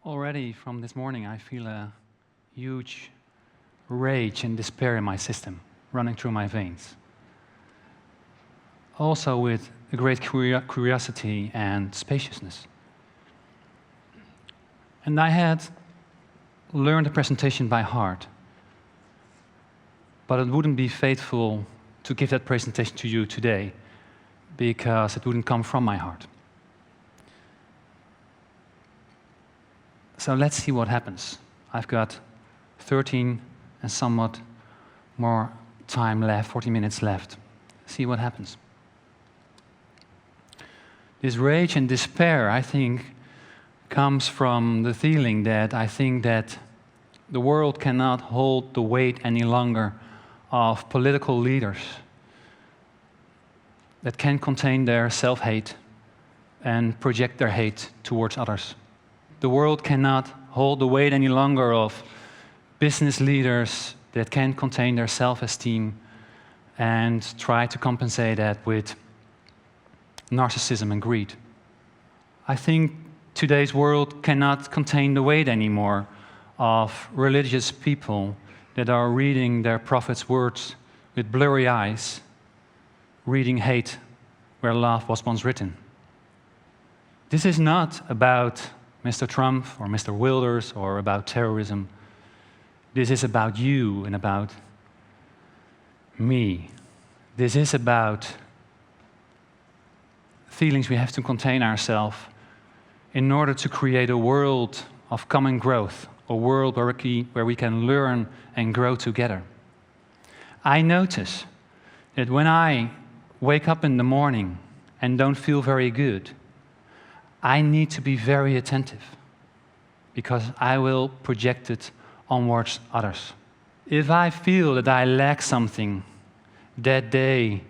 Already from this morning, I feel a huge rage and despair in my system, running through my veins. Also with a great curiosity and spaciousness. And I had learned the presentation by heart, but it wouldn't be faithful to give that presentation to you today, because it wouldn't come from my heart. So let's see what happens. I've got 13 and somewhat more time left, 40 minutes left. See what happens. This rage and despair, I think, comes from the feeling that I think that the world cannot hold the weight any longer of political leaders that can contain their self-hate and project their hate towards others. The world cannot hold the weight any longer of business leaders that can contain their self-esteem and try to compensate that with narcissism and greed. I think today's world cannot contain the weight anymore of religious people that are reading their prophet's words with blurry eyes, reading hate where love was once written. This is not about Mr. Trump or Mr. Wilders or about terrorism. This is about you and about me. This is about feelings we have to contain ourselves in order to create a world of common growth, a world where we can learn and grow together. I notice that when I wake up in the morning and don't feel very good, I need to be very attentive, because I will project it onwards others. If I feel that I lack something, that day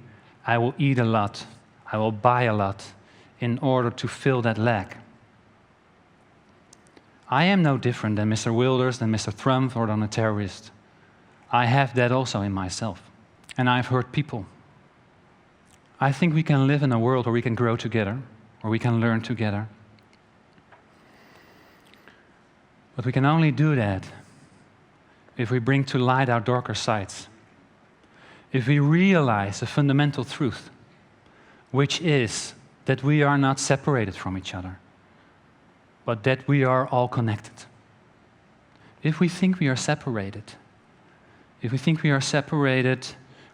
I will eat a lot, I will buy a lot in order to fill that lack. I am no different than Mr. Wilders, than Mr. Trump, or than a terrorist. I have that also in myself, and I've hurt people. I think we can live in a world where we can grow together, where we can learn together. But we can only do that if we bring to light our darker sides. If we realize a fundamental truth, which is that we are not separated from each other, but that we are all connected. If we think we are separated,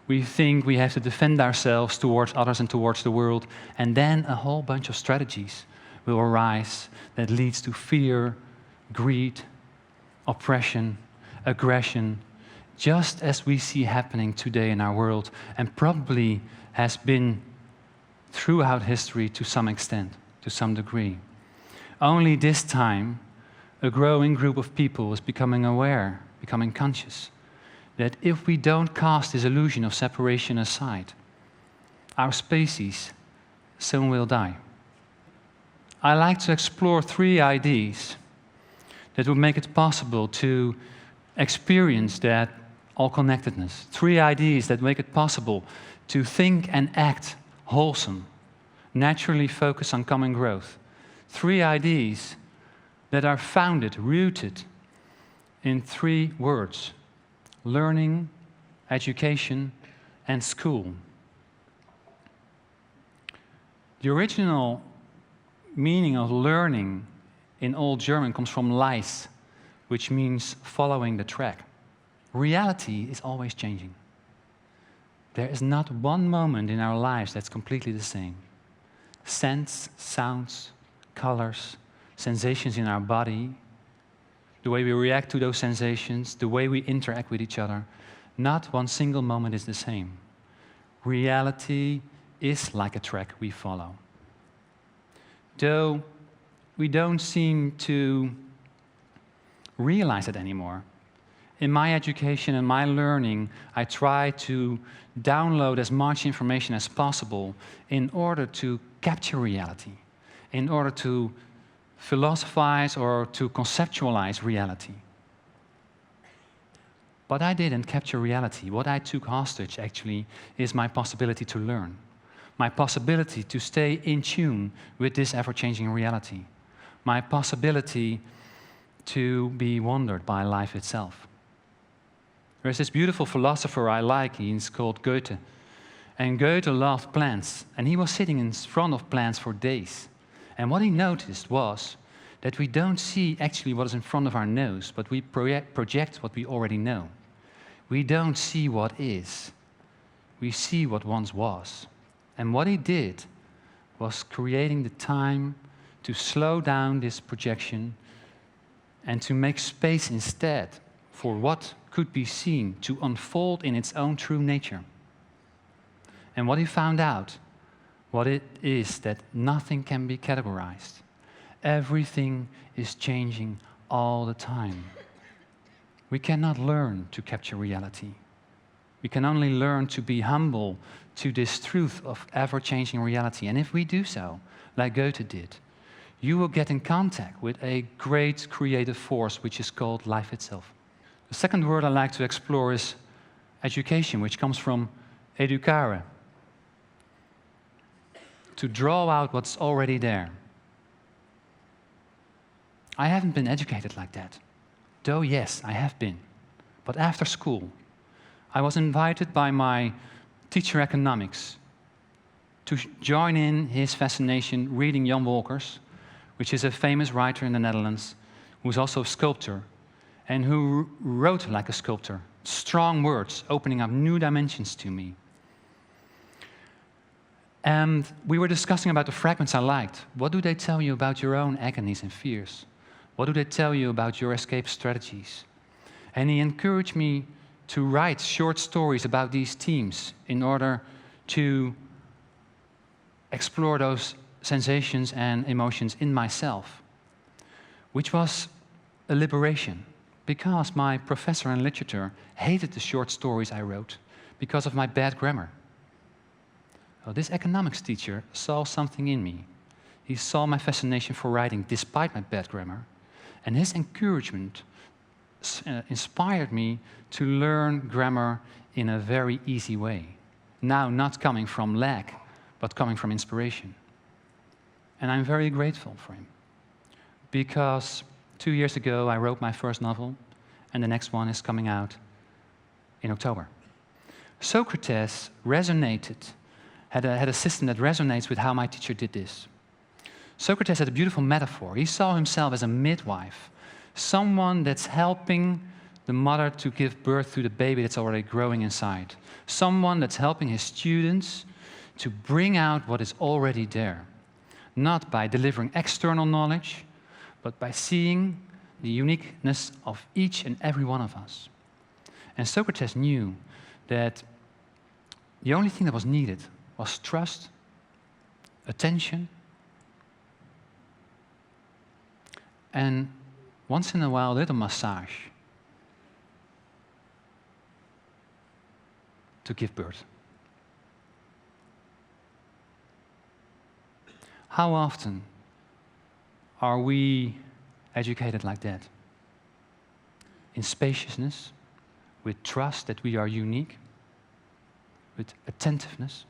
we think we have to defend ourselves towards others and towards the world, and then a whole bunch of strategies will arise that leads to fear, greed, oppression, aggression, just as we see happening today in our world, and probably has been throughout history to some extent, to some degree. Only this time, a growing group of people is becoming aware, becoming conscious, that if we don't cast this illusion of separation aside, our species soon will die. I like to explore 3 ideas that would make it possible to experience that all-connectedness. 3 ideas that make it possible to think and act wholesome, naturally focus on common growth. 3 ideas that are founded, rooted in 3 words: learning, education, and school. The original meaning of learning in Old German comes from Leis, which means following the track. Reality is always changing. There is not one moment in our lives that's completely the same. Scents, sounds, colors, sensations in our body, the way we react to those sensations, the way we interact with each other, not one single moment is the same. Reality is like a track we follow. Though we don't seem to realize it anymore. In my education and my learning, I try to download as much information as possible in order to capture reality, in order to philosophize or to conceptualize reality. But I didn't capture reality. What I took hostage, actually, is my possibility to learn, my possibility to stay in tune with this ever-changing reality, my possibility to be wondered by life itself. There's this beautiful philosopher I like, he's called Goethe. And Goethe loved plants, and he was sitting in front of plants for days. And what he noticed was that we don't see actually what is in front of our nose, but we project what we already know. We don't see what is. We see what once was. And what he did was creating the time to slow down this projection and to make space instead for what could be seen to unfold in its own true nature. And what he found out, what it is that nothing can be categorized. Everything is changing all the time. We cannot learn to capture reality. We can only learn to be humble to this truth of ever-changing reality. And if we do so, like Goethe did, you will get in contact with a great creative force which is called life itself. The second word I like to explore is education, which comes from educare, to draw out what's already there. I haven't been educated like that, though yes, I have been. But after school, I was invited by my teacher economics to join in his fascination reading Jan Wolkers, which is a famous writer in the Netherlands, who's also a sculptor, and who wrote like a sculptor, strong words, opening up new dimensions to me. And we were discussing about the fragments I liked. What do they tell you about your own agonies and fears? What do they tell you about your escape strategies? And he encouraged me to write short stories about these themes in order to explore those sensations and emotions in myself, which was a liberation, because my professor in literature hated the short stories I wrote because of my bad grammar. Well, this economics teacher saw something in me. He saw my fascination for writing despite my bad grammar, and his encouragement inspired me to learn grammar in a very easy way. Now, not coming from lack, but coming from inspiration. And I'm very grateful for him, because 2 years ago I wrote my first novel, and the next one is coming out in October. Socrates had a system that resonates with how my teacher did this. Socrates had a beautiful metaphor. He saw himself as a midwife, someone that's helping the mother to give birth to the baby that's already growing inside, someone that's helping his students to bring out what is already there, not by delivering external knowledge, but by seeing the uniqueness of each and every one of us. And Socrates knew that the only thing that was needed was trust, attention, and once in a while a little massage to give birth. How often are we educated like that? In spaciousness, with trust that we are unique, with attentiveness.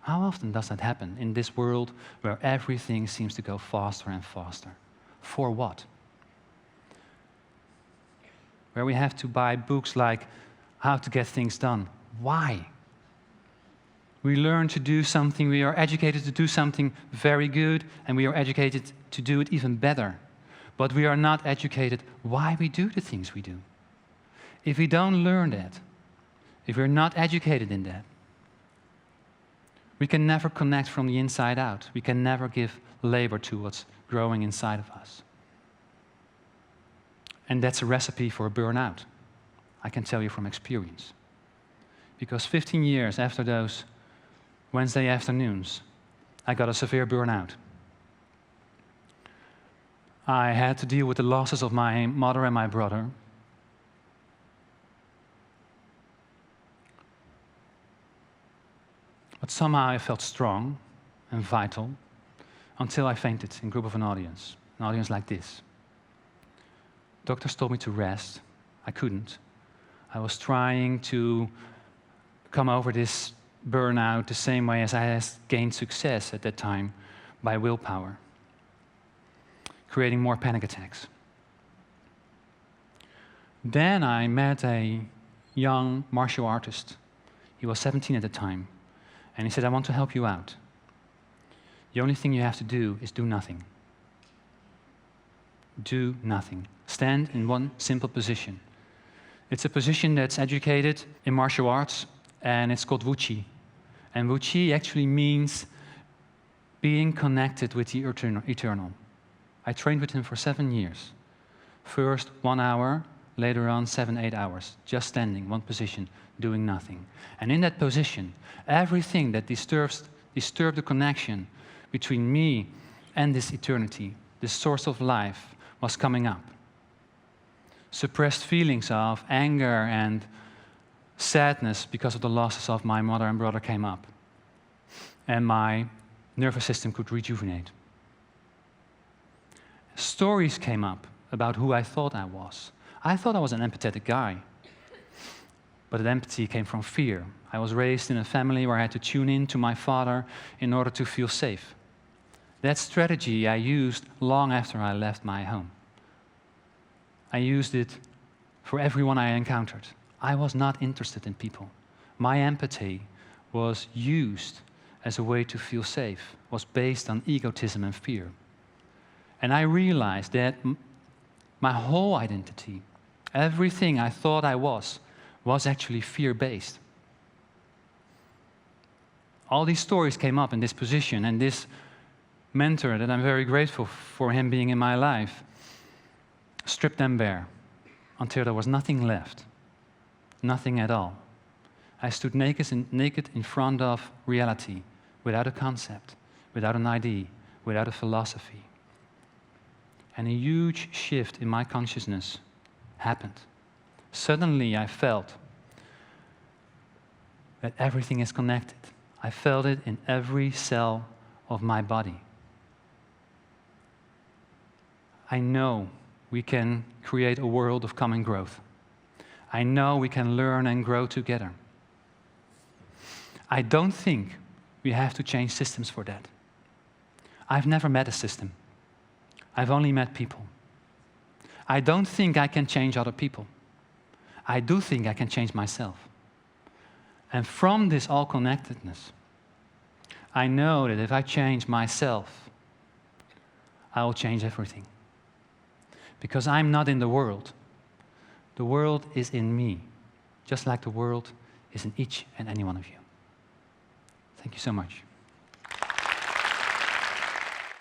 How often does that happen in this world where everything seems to go faster and faster? For what? Where we have to buy books like How to Get Things Done. Why? We learn to do something, we are educated to do something very good, and we are educated to do it even better. But we are not educated why we do the things we do. If we don't learn that, if we're not educated in that, we can never connect from the inside out. We can never give labor to what's growing inside of us. And that's a recipe for a burnout. I can tell you from experience. Because 15 years after those Wednesday afternoons, I got a severe burnout. I had to deal with the losses of my mother and my brother. But somehow I felt strong and vital until I fainted in group of an audience like this. Doctors told me to rest. I couldn't. I was trying to come over this burnout the same way as I had gained success at that time, by willpower. creating more panic attacks. Then I met a young martial artist. He was 17 at the time. And he said, I want to help you out. The only thing you have to do is do nothing. Do nothing. Stand in one simple position. It's a position that's educated in martial arts, and it's called Wuqi. And Wuqi actually means being connected with the eternal. I trained with him for 7 years. First 1 hour, later on 7, 8 hours, just standing, one position, doing nothing. And in that position, everything that disturbed the connection between me and this eternity, this source of life, was coming up. Suppressed feelings of anger and sadness because of the losses of my mother and brother came up. And my nervous system could rejuvenate. Stories came up about who I thought I was. I thought I was an empathetic guy. But that empathy came from fear. I was raised in a family where I had to tune in to my father in order to feel safe. That strategy I used long after I left my home. I used it for everyone I encountered. I was not interested in people. My empathy was used as a way to feel safe, was based on egotism and fear. And I realized that my whole identity, everything I thought I was actually fear-based. All these stories came up in this position, and this mentor, that I'm very grateful for him being in my life, stripped them bare until there was nothing left, nothing at all. I stood naked in front of reality, without a concept, without an idea, without a philosophy. And a huge shift in my consciousness happened. Suddenly I felt that everything is connected. I felt it in every cell of my body. I know we can create a world of common growth. I know we can learn and grow together. I don't think we have to change systems for that. I've never met a system. I've only met people. I don't think I can change other people. I do think I can change myself. And from this all-connectedness, I know that if I change myself, I will change everything. Because I'm not in the world. The world is in me, just like the world is in each and any one of you. Thank you so much.